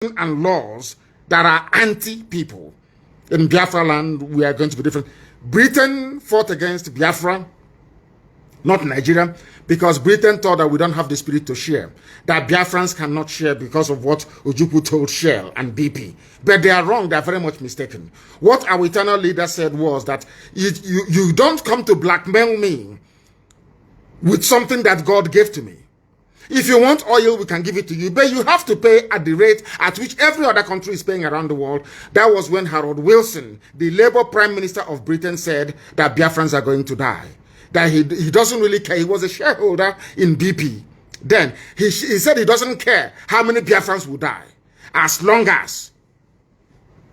and laws that are anti-people. In Biafra land, we are going to be different. Britain fought against Biafra, not Nigeria, because Britain thought that we don't have the spirit to share, that Biafrans cannot share because of what Ojukwu told Shell and BP. But they are wrong, they are very much mistaken. What our eternal leader said was that you don't come to blackmail me with something that God gave to me. If you want oil, we can give it to you, but you have to pay at the rate at which every other country is paying around the world. That was when Harold Wilson, the Labour Prime Minister of Britain, said that Biafrans are going to die. That he doesn't really care. He was a shareholder in BP. Then he said he doesn't care how many Biafrans will die, as long as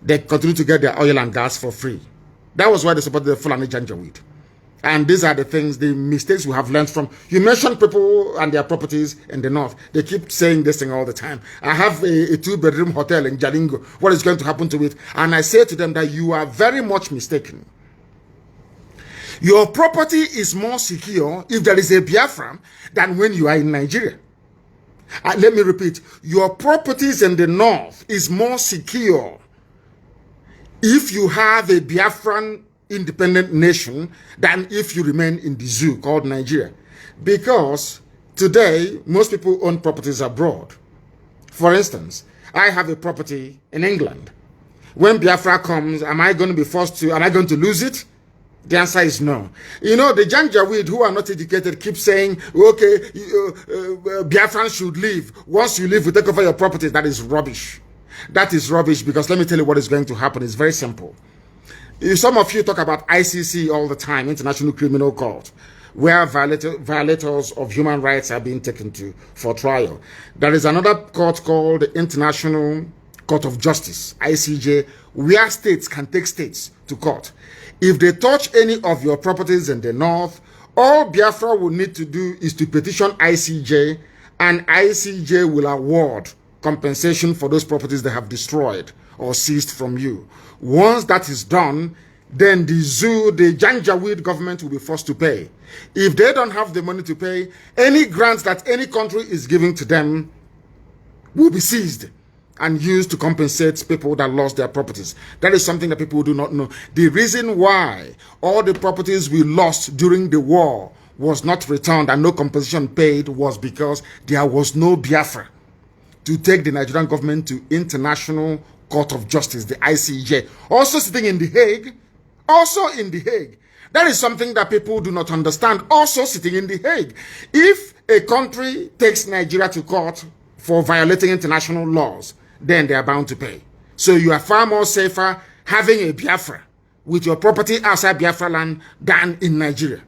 they continue to get their oil and gas for free. That was why they supported the Fulani Janjaweed. And these are the things, the mistakes we have learned from. You mentioned people and their properties in the north. They keep saying this thing all the time. I have a two-bedroom hotel in Jalingo. What is going to happen to it? And I say to them that you are very much mistaken. Your property is more secure if there is a Biafra than when you are in Nigeria. Let me repeat. Your properties in the north is more secure if you have a Biafran independent nation than if you remain in the zoo called Nigeria. Because today, most people own properties abroad. For instance, I have a property in England. When Biafra comes, am I going to lose it? The answer is no. You know, the Janjaweed who are not educated keep saying, okay, Biafrans should leave. Once you leave, we take over your properties. That is rubbish. That is rubbish, because let me tell you what is going to happen. It's very simple. Some of you talk about ICC all the time, International Criminal Court, where violators of human rights are being taken to for trial. There is another court called the International Court of Justice, ICJ, where states can take states to court. If they touch any of your properties in the north, all Biafra will need to do is to petition ICJ, and ICJ will award compensation for those properties they have destroyed or seized from you. Once that is done, then the zoo, the Janjaweed government will be forced to pay. If they don't have the money to pay, any grants that any country is giving to them will be seized and used to compensate people that lost their properties. That is something that people do not know. The reason why all the properties we lost during the war was not returned and no compensation paid was because there was no Biafra to take the Nigerian government to International Court of Justice, the ICJ. Also sitting in The Hague. Also in The Hague. That is something that people do not understand. Also sitting in The Hague. If a country takes Nigeria to court for violating international laws, then they are bound to pay. So you are far more safer having a Biafra with your property outside Biafra land than in Nigeria.